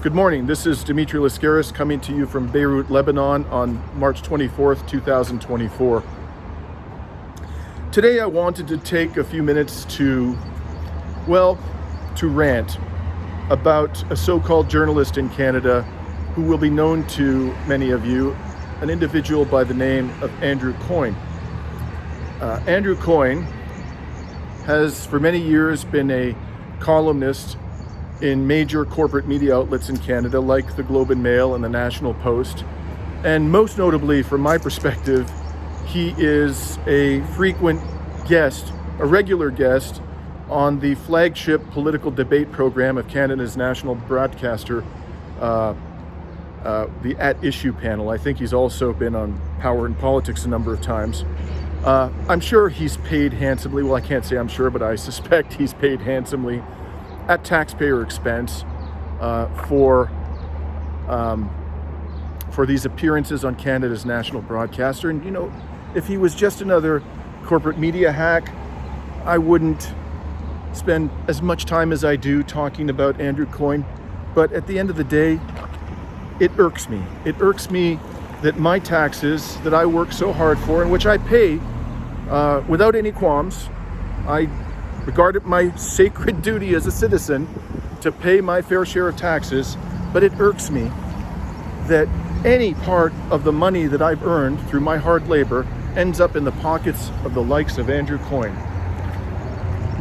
Good morning. This is Dimitri Lascaris coming to you from Beirut, Lebanon on March 24th, 2024. Today I wanted to take a few minutes to rant about a so-called journalist in Canada who will be known to many of you, an individual by the name of Andrew Coyne. Andrew Coyne has for many years been a columnist in major corporate media outlets in Canada like the Globe and Mail and the National Post. And most notably, from my perspective, he is a frequent guest, a regular guest on the flagship political debate program of Canada's national broadcaster, the At Issue panel. I think he's also been on Power and Politics a number of times. I'm sure he's paid handsomely. Well, I can't say I'm sure, but I suspect he's paid handsomely at taxpayer expense for these appearances on Canada's national broadcaster. And, you know, if he was just another corporate media hack, I wouldn't spend as much time as I do talking about Andrew Coyne. But at the end of the day, it irks me. It irks me that my taxes that I work so hard for and which I pay without any qualms, I regard it my sacred duty as a citizen to pay my fair share of taxes, but it irks me that any part of the money that I've earned through my hard labor ends up in the pockets of the likes of Andrew Coyne.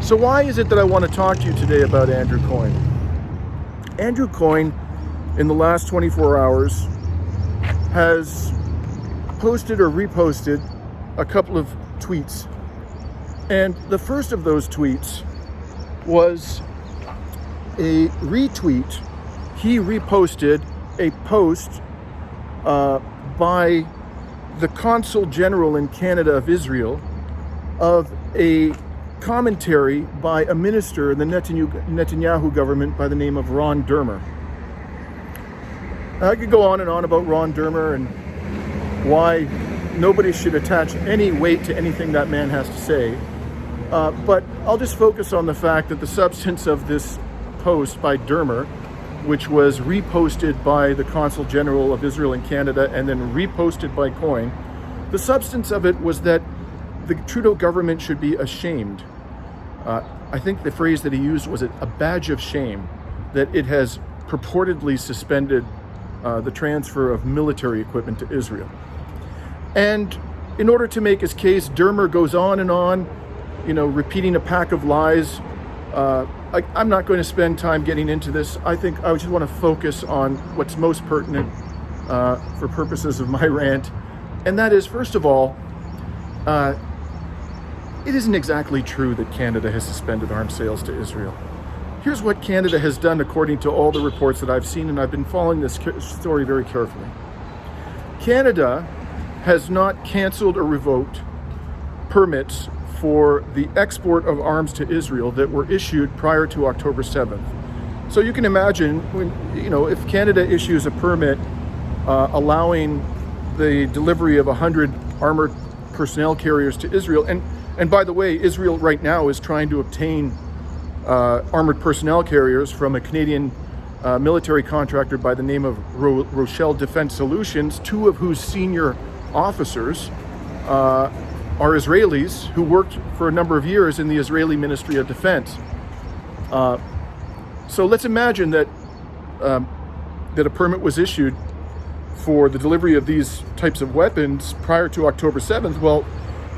So why is it that I want to talk to you today about Andrew Coyne? Andrew Coyne, in the last 24 hours, has posted or reposted a couple of tweets. And the first of those tweets was a retweet. He reposted a post by the Consul General in Canada of Israel of a commentary by a minister in the Netanyahu government by the name of Ron Dermer. I could go on and on about Ron Dermer and why nobody should attach any weight to anything that man has to say. But I'll just focus on the fact that the substance of this post by Dermer, which was reposted by the Consul General of Israel in Canada and then reposted by Coyne, the substance of it was that the Trudeau government should be ashamed. I think the phrase that he used was a badge of shame that it has purportedly suspended the transfer of military equipment to Israel. And in order to make his case, Dermer goes on and on, repeating a pack of lies. I'm not going to spend time getting into this. I think I just want to focus on what's most pertinent for purposes of my rant. And that is, first of all, it isn't exactly true that Canada has suspended arms sales to Israel. Here's what Canada has done according to all the reports that I've seen, and I've been following this story very carefully. Canada has not canceled or revoked permits for the export of arms to Israel that were issued prior to October 7th. So you can imagine if Canada issues a permit allowing the delivery of 100 armored personnel carriers to Israel, and by the way, Israel right now is trying to obtain armored personnel carriers from a Canadian military contractor by the name of Rochelle Defense Solutions, two of whose senior officers are Israelis who worked for a number of years in the Israeli Ministry of Defense. So let's imagine that a permit was issued for the delivery of these types of weapons prior to October 7th. Well,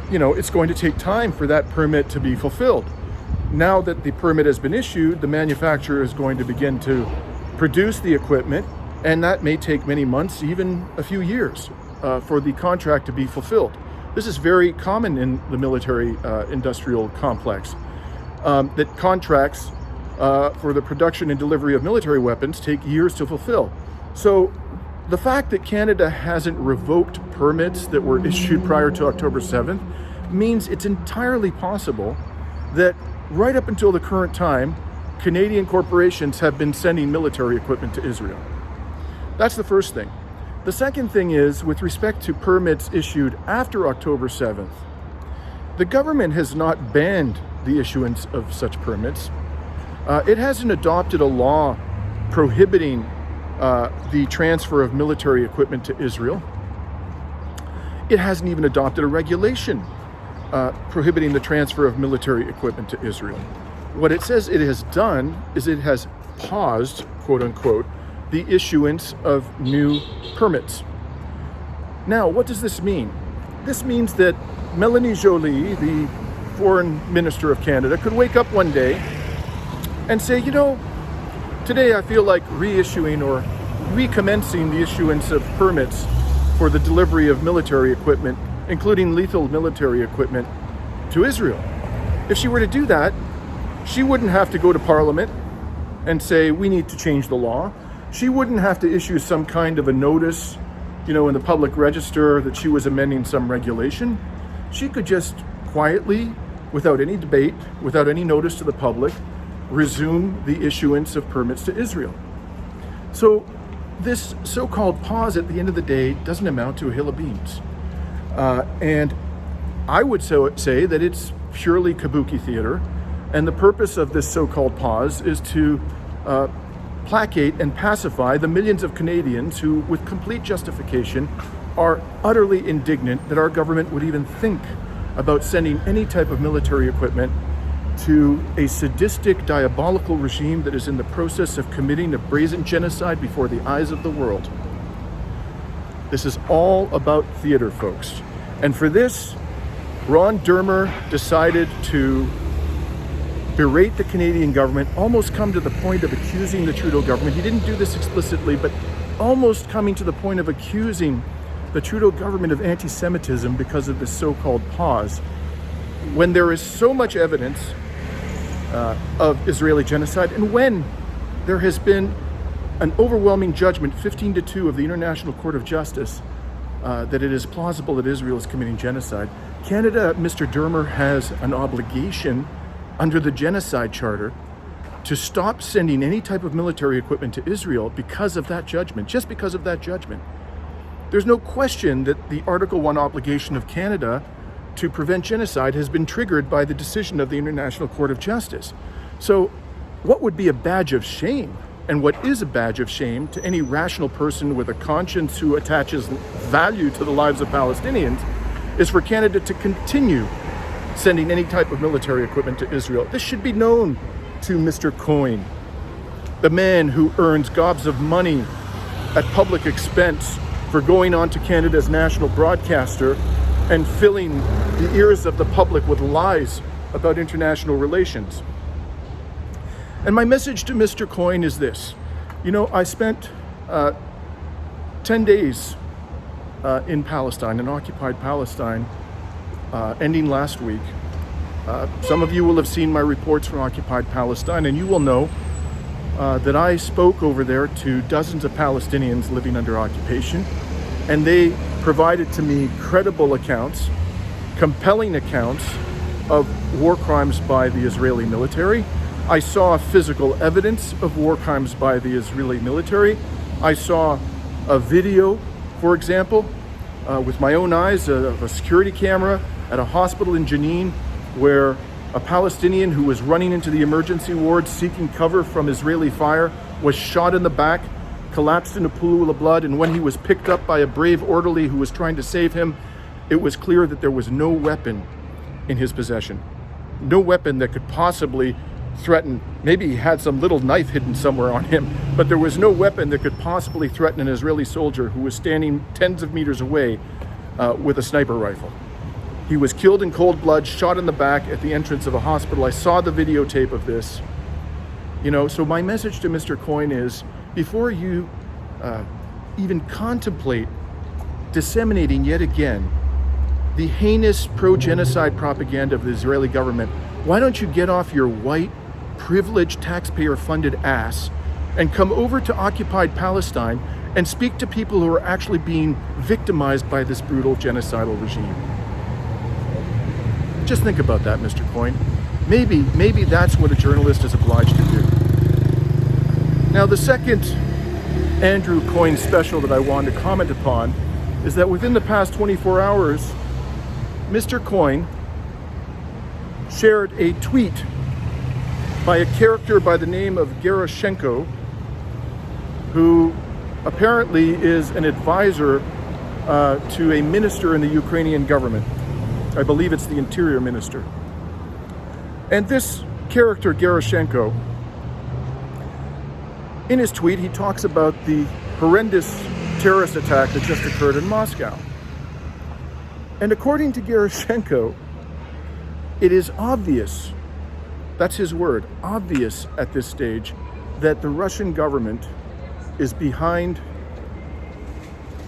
it's going to take time for that permit to be fulfilled. Now that the permit has been issued, the manufacturer is going to begin to produce the equipment, and that may take many months, even a few years, for the contract to be fulfilled. This is very common in the military industrial complex, that contracts for the production and delivery of military weapons take years to fulfill. So the fact that Canada hasn't revoked permits that were issued prior to October 7th means it's entirely possible that right up until the current time, Canadian corporations have been sending military equipment to Israel. That's the first thing. The second thing is, with respect to permits issued after October 7th, the government has not banned the issuance of such permits. It hasn't adopted a law prohibiting the transfer of military equipment to Israel. It hasn't even adopted a regulation prohibiting the transfer of military equipment to Israel. What it says it has done is it has paused, quote unquote, the issuance of new permits. Now, what does this mean? This means that Mélanie Joly, the Foreign Minister of Canada, could wake up one day and say, you know, today I feel like reissuing or recommencing the issuance of permits for the delivery of military equipment, including lethal military equipment, to Israel. If she were to do that, she wouldn't have to go to Parliament and say, we need to change the law. She wouldn't have to issue some kind of a notice, in the public register that she was amending some regulation. She could just quietly, without any debate, without any notice to the public, resume the issuance of permits to Israel. So this so-called pause at the end of the day doesn't amount to a hill of beans. And I would say that it's purely kabuki theater. And the purpose of this so-called pause is to placate and pacify the millions of Canadians who, with complete justification, are utterly indignant that our government would even think about sending any type of military equipment to a sadistic, diabolical regime that is in the process of committing a brazen genocide before the eyes of the world. This is all about theater, folks. And for this, Ron Dermer decided to berate the Canadian government, almost come to the point of accusing the Trudeau government. He didn't do this explicitly, but almost coming to the point of accusing the Trudeau government of anti-Semitism because of this so-called pause, when there is so much evidence of Israeli genocide, and when there has been an overwhelming judgment, 15-2 of the International Court of Justice, that it is plausible that Israel is committing genocide. Canada, Mr. Dermer, has an obligation under the Genocide Charter to stop sending any type of military equipment to Israel because of that judgment, just because of that judgment. There's no question that the Article 1 obligation of Canada to prevent genocide has been triggered by the decision of the International Court of Justice. So what would be a badge of shame, and what is a badge of shame to any rational person with a conscience who attaches value to the lives of Palestinians, is for Canada to continue sending any type of military equipment to Israel. This should be known to Mr. Coyne, the man who earns gobs of money at public expense for going on to Canada's national broadcaster and filling the ears of the public with lies about international relations. And my message to Mr. Coyne is this. I spent 10 days in Palestine, in occupied Palestine, ending last week. Some of you will have seen my reports from occupied Palestine, and you will know that I spoke over there to dozens of Palestinians living under occupation, and they provided to me credible accounts, compelling accounts of war crimes by the Israeli military. I saw physical evidence of war crimes by the Israeli military. I saw a video, for example, with my own eyes, of a security camera at a hospital in Jenin, where a Palestinian who was running into the emergency ward seeking cover from Israeli fire was shot in the back, collapsed in a pool of blood, and when he was picked up by a brave orderly who was trying to save him, it was clear that there was no weapon in his possession. No weapon that could possibly threaten, maybe he had some little knife hidden somewhere on him, but there was no weapon that could possibly threaten an Israeli soldier who was standing tens of meters away with a sniper rifle. He was killed in cold blood, shot in the back at the entrance of a hospital. I saw the videotape of this. So my message to Mr. Coyne is, before you even contemplate disseminating yet again the heinous pro-genocide propaganda of the Israeli government, why don't you get off your white, privileged, taxpayer-funded ass and come over to occupied Palestine and speak to people who are actually being victimized by this brutal genocidal regime? Just think about that, Mr. Coyne. Maybe that's what a journalist is obliged to do. Now, the second Andrew Coyne special that I want to comment upon is that within the past 24 hours, Mr. Coyne shared a tweet by a character by the name of Gerashenko, who apparently is an advisor to a minister in the Ukrainian government. I believe it's the interior minister. And this character, Gerashenko, in his tweet, he talks about the horrendous terrorist attack that just occurred in Moscow. And according to Gerashenko, it is obvious, that's his word, obvious at this stage, that the Russian government is behind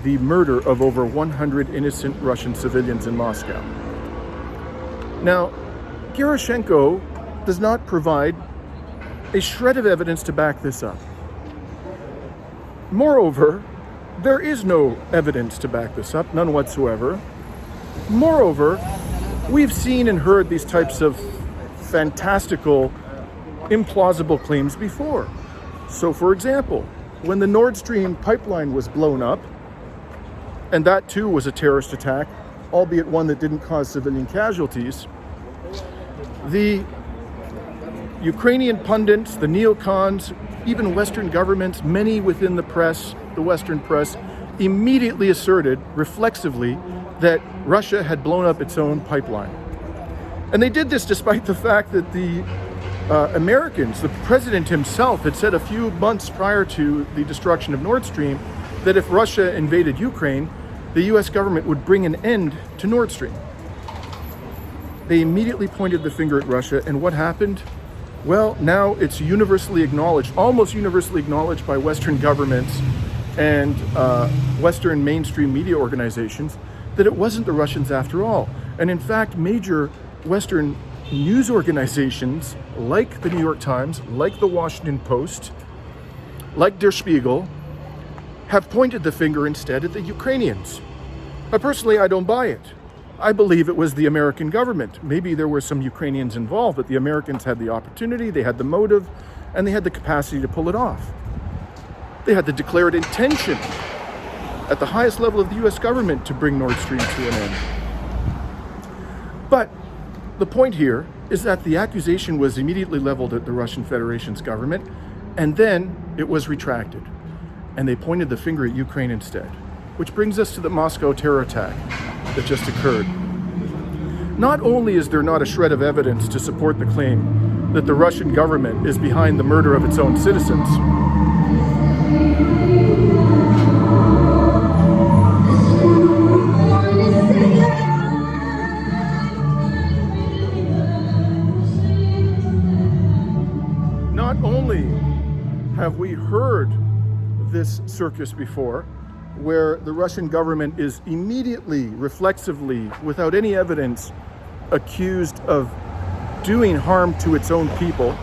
the murder of over 100 innocent Russian civilians in Moscow. Now, Gerashenko does not provide a shred of evidence to back this up. Moreover, there is no evidence to back this up, none whatsoever. Moreover, we've seen and heard these types of fantastical, implausible claims before. So, for example, when the Nord Stream pipeline was blown up, and that too was a terrorist attack, albeit one that didn't cause civilian casualties, the Ukrainian pundits, the neocons, even Western governments, many within the press, the Western press, immediately asserted, reflexively, that Russia had blown up its own pipeline. And they did this despite the fact that the Americans, the president himself, had said a few months prior to the destruction of Nord Stream that if Russia invaded Ukraine, the US government would bring an end to Nord Stream. They immediately pointed the finger at Russia, and what happened? Well, now it's universally acknowledged, almost universally acknowledged by Western governments and Western mainstream media organizations that it wasn't the Russians after all. And in fact, major Western news organizations like the New York Times, like the Washington Post, like Der Spiegel, have pointed the finger instead at the Ukrainians. But personally, I don't buy it. I believe it was the American government. Maybe there were some Ukrainians involved, but the Americans had the opportunity, they had the motive, and they had the capacity to pull it off. They had the declared intention at the highest level of the US government to bring Nord Stream to an end. But the point here is that the accusation was immediately leveled at the Russian Federation's government, and then it was retracted. And they pointed the finger at Ukraine instead. Which brings us to the Moscow terror attack that just occurred. Not only is there not a shred of evidence to support the claim that the Russian government is behind the murder of its own citizens, not only have we heard this circus before, where the Russian government is immediately, reflexively, without any evidence, accused of doing harm to its own people,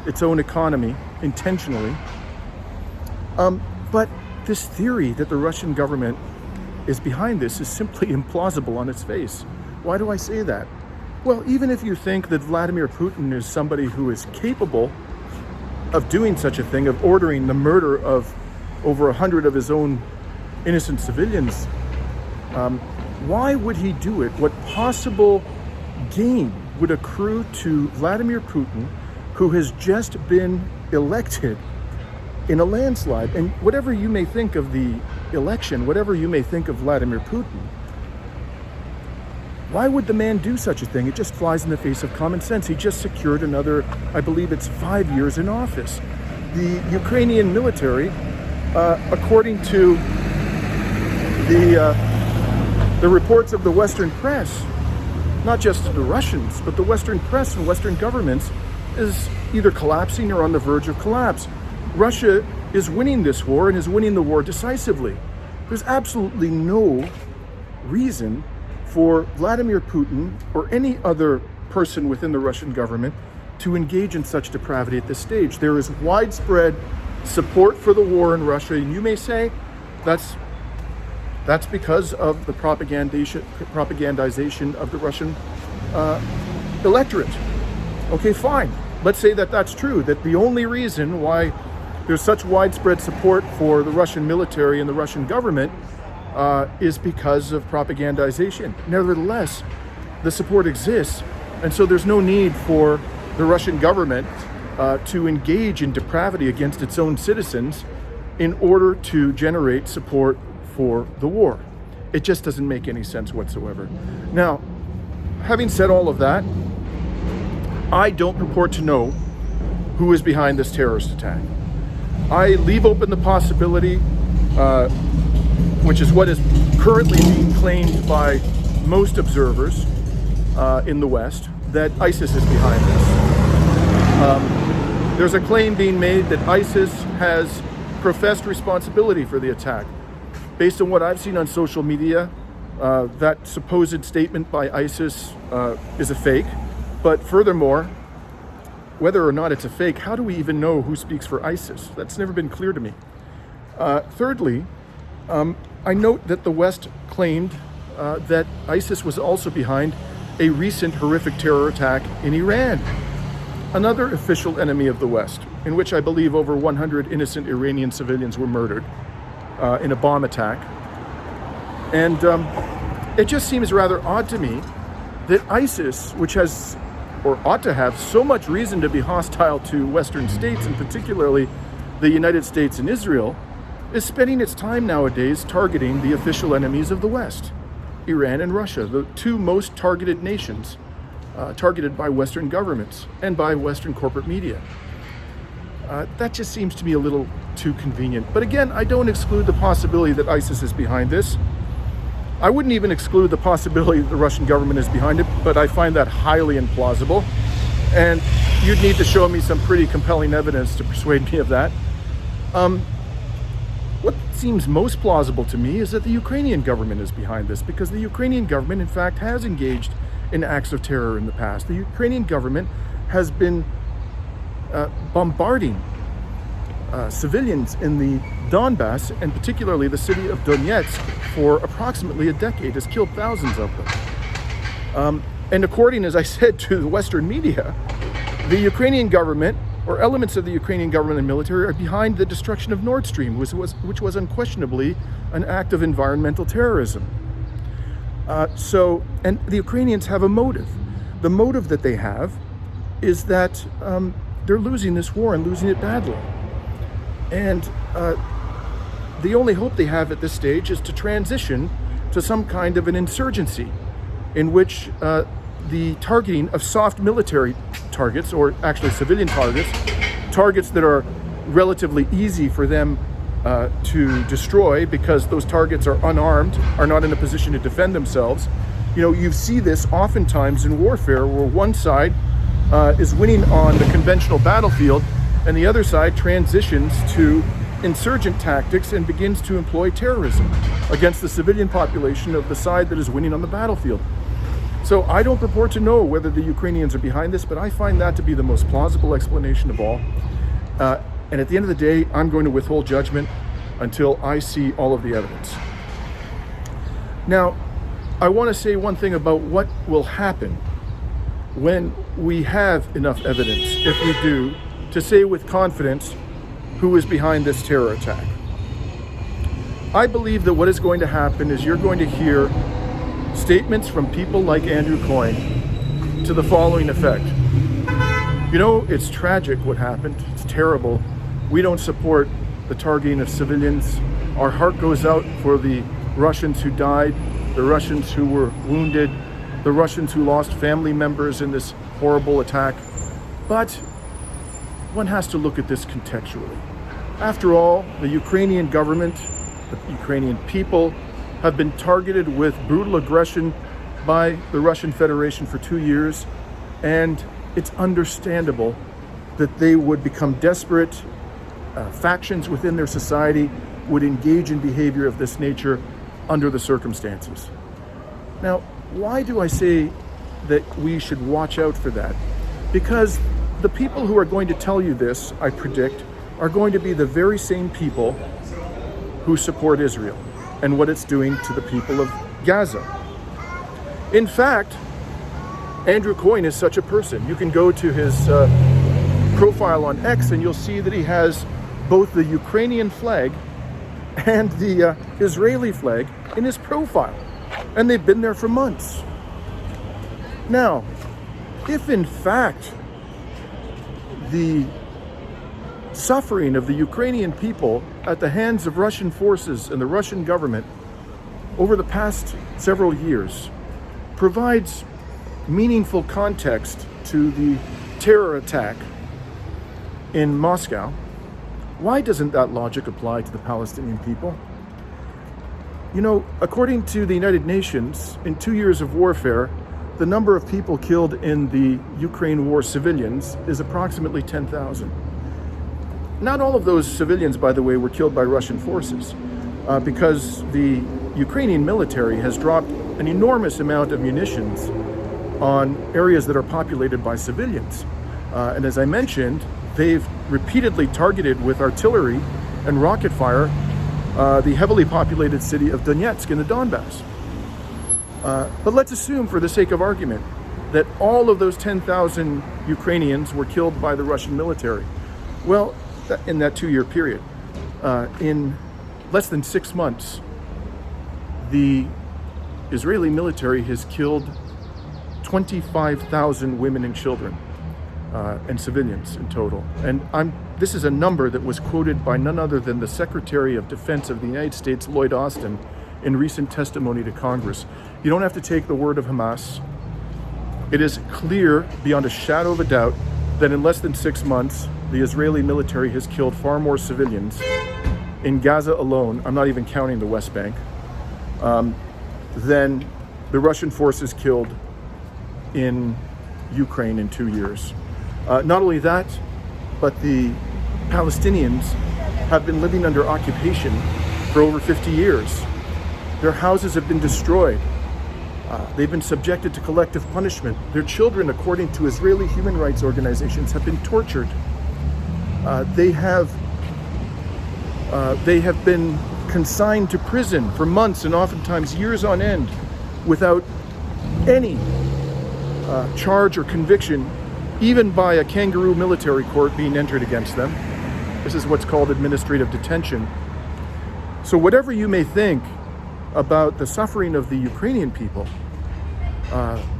its own economy, intentionally. But this theory that the Russian government is behind this is simply implausible on its face. Why do I say that? Well, even if you think that Vladimir Putin is somebody who is capable of doing such a thing, of ordering the murder of over 100 of his own innocent civilians, why would he do it? What possible gain would accrue to Vladimir Putin, who has just been elected in a landslide? And whatever you may think of the election, whatever you may think of Vladimir Putin, why would the man do such a thing? It just flies in the face of common sense. He just secured another, I believe it's 5 years in office. The Ukrainian military, according to the reports of the Western press, not just the Russians, but the Western press and Western governments, is either collapsing or on the verge of collapse. Russia is winning this war and is winning the war decisively. There's absolutely no reason for Vladimir Putin or any other person within the Russian government to engage in such depravity at this stage. There is widespread support for the war in Russia, and you may say that's because of the propagandization of the Russian electorate. Okay, fine. Let's say that that's true, that the only reason why there's such widespread support for the Russian military and the Russian government is because of propagandization. Nevertheless, the support exists, and so there's no need for the Russian government to engage in depravity against its own citizens in order to generate support for the war. It just doesn't make any sense whatsoever. Now, having said all of that, I don't purport to know who is behind this terrorist attack. I leave open the possibility, which is what is currently being claimed by most observers in the West, that ISIS is behind this. There's a claim being made that ISIS has professed responsibility for the attack. Based on what I've seen on social media, that supposed statement by ISIS is a fake. But furthermore, whether or not it's a fake, how do we even know who speaks for ISIS? That's never been clear to me. Thirdly, I note that the West claimed that ISIS was also behind a recent horrific terror attack in Iran, another official enemy of the West, in which I believe over 100 innocent Iranian civilians were murdered in a bomb attack. And it just seems rather odd to me that ISIS, which has, or ought to have, so much reason to be hostile to Western states, and particularly the United States and Israel, is spending its time nowadays targeting the official enemies of the West, Iran and Russia, the two most targeted nations, targeted by Western governments and by Western corporate media. That just seems to me a little too convenient. But again, I don't exclude the possibility that ISIS is behind this. I wouldn't even exclude the possibility that the Russian government is behind it, but I find that highly implausible. And you'd need to show me some pretty compelling evidence to persuade me of that. What seems most plausible to me is that the Ukrainian government is behind this, because the Ukrainian government, in fact, has engaged in acts of terror in the past. The Ukrainian government has been bombarding civilians in the Donbass, and particularly the city of Donetsk, for approximately a decade, has killed thousands of them. And according, as I said, to the Western media, the Ukrainian government, or elements of the Ukrainian government and military, are behind the destruction of Nord Stream, which was unquestionably an act of environmental terrorism. And the Ukrainians have a motive. The motive that they have is that they're losing this war and losing it badly. And the only hope they have at this stage is to transition to some kind of an insurgency in which the targeting of soft military targets, or actually civilian targets that are relatively easy for them to destroy because those targets are unarmed, are not in a position to defend themselves. You know, you see this oftentimes in warfare, where one side is winning on the conventional battlefield and the other side transitions to insurgent tactics and begins to employ terrorism against the civilian population of the side that is winning on the battlefield. So I don't purport to know whether the Ukrainians are behind this, but I find that to be the most plausible explanation of all. And at the end of the day, I'm going to withhold judgment until I see all of the evidence. Now, I want to say one thing about what will happen when we have enough evidence, if we do, to say with confidence who is behind this terror attack. I believe that what is going to happen is you're going to hear statements from people like Andrew Coyne to the following effect. You know, it's tragic what happened. It's terrible. We don't support the targeting of civilians. Our heart goes out for the Russians who died, the Russians who were wounded, the Russians who lost family members in this horrible attack. But one has to look at this contextually. After all, the Ukrainian government, the Ukrainian people, have been targeted with brutal aggression by the Russian Federation for 2 years, and it's understandable that they would become desperate. Factions within their society would engage in behavior of this nature under the circumstances. Now, why do I say that we should watch out for that? Because the people who are going to tell you this, I predict, are going to be the very same people who support Israel and what it's doing to the people of Gaza. In fact, Andrew Coyne is such a person. You can go to his profile on X and you'll see that he has both the Ukrainian flag and the Israeli flag in his profile. And they've been there for months. Now, if in fact the suffering of the Ukrainian people at the hands of Russian forces and the Russian government over the past several years provides meaningful context to the terror attack in Moscow, why doesn't that logic apply to the Palestinian people? You know, according to the United Nations, in 2 years of warfare, the number of people killed in the Ukraine war, civilians, is approximately 10,000. Not all of those civilians, by the way, were killed by Russian forces, because the Ukrainian military has dropped an enormous amount of munitions on areas that are populated by civilians. And as I mentioned, they've repeatedly targeted with artillery and rocket fire the heavily populated city of Donetsk in the Donbass. But let's assume, for the sake of argument, that all of those 10,000 Ukrainians were killed by the Russian military. Well, in that 2-year period, in less than 6 months, the Israeli military has killed 25,000 women and children and civilians in total. And this is a number that was quoted by none other than the Secretary of Defense of the United States, Lloyd Austin, in recent testimony to Congress. You don't have to take the word of Hamas. It is clear beyond a shadow of a doubt that in less than 6 months, the Israeli military has killed far more civilians in Gaza alone, I'm not even counting the West Bank, than the Russian forces killed in Ukraine in 2 years. Not only that, but the Palestinians have been living under occupation for over 50 years. Their houses have been destroyed. They've been subjected to collective punishment. Their children, according to Israeli human rights organizations, have been tortured. They have been consigned to prison for months and oftentimes years on end without any charge or conviction, even by a kangaroo military court being entered against them. This is what's called administrative detention. So whatever you may think about the suffering of the Ukrainian people,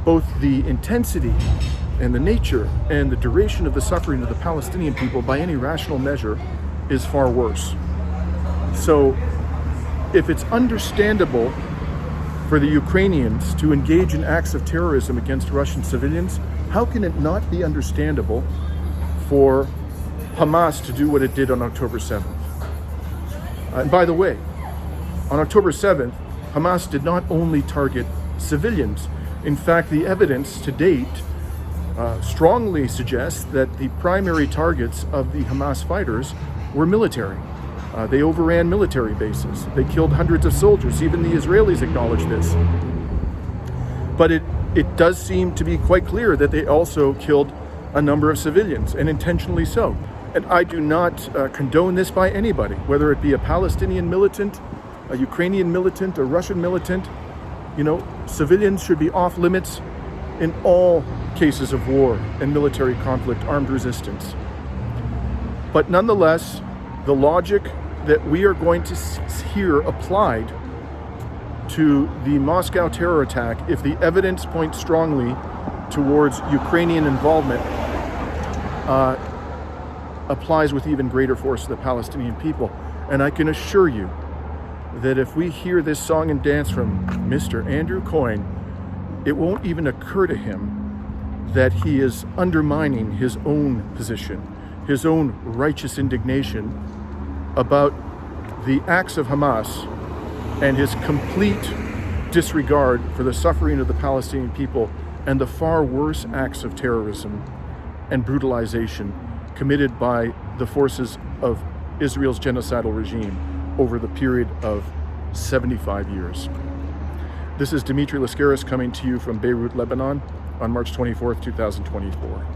both the intensity and the nature and the duration of the suffering of the Palestinian people by any rational measure is far worse. So if it's understandable for the Ukrainians to engage in acts of terrorism against Russian civilians, how can it not be understandable for Hamas to do what it did on October 7th? And by the way, on October 7th, Hamas did not only target civilians. In fact, the evidence to date strongly suggests that the primary targets of the Hamas fighters were military. They overran military bases. They killed hundreds of soldiers. Even the Israelis acknowledge this. But it does seem to be quite clear that they also killed a number of civilians, and intentionally so. And I do not condone this by anybody, whether it be a Palestinian militant, a Ukrainian militant, a Russian militant. You know, civilians should be off limits in all cases of war and military conflict, armed resistance. But nonetheless, the logic that we are going to hear applied to the Moscow terror attack, if the evidence points strongly towards Ukrainian involvement, applies with even greater force to the Palestinian people. And I can assure you that if we hear this song and dance from Mr. Andrew Coyne, it won't even occur to him that he is undermining his own position, his own righteous indignation about the acts of Hamas and his complete disregard for the suffering of the Palestinian people and the far worse acts of terrorism and brutalization committed by the forces of Israel's genocidal regime over the period of 75 years. This is Dimitri Lascaris coming to you from Beirut, Lebanon on March 24th, 2024.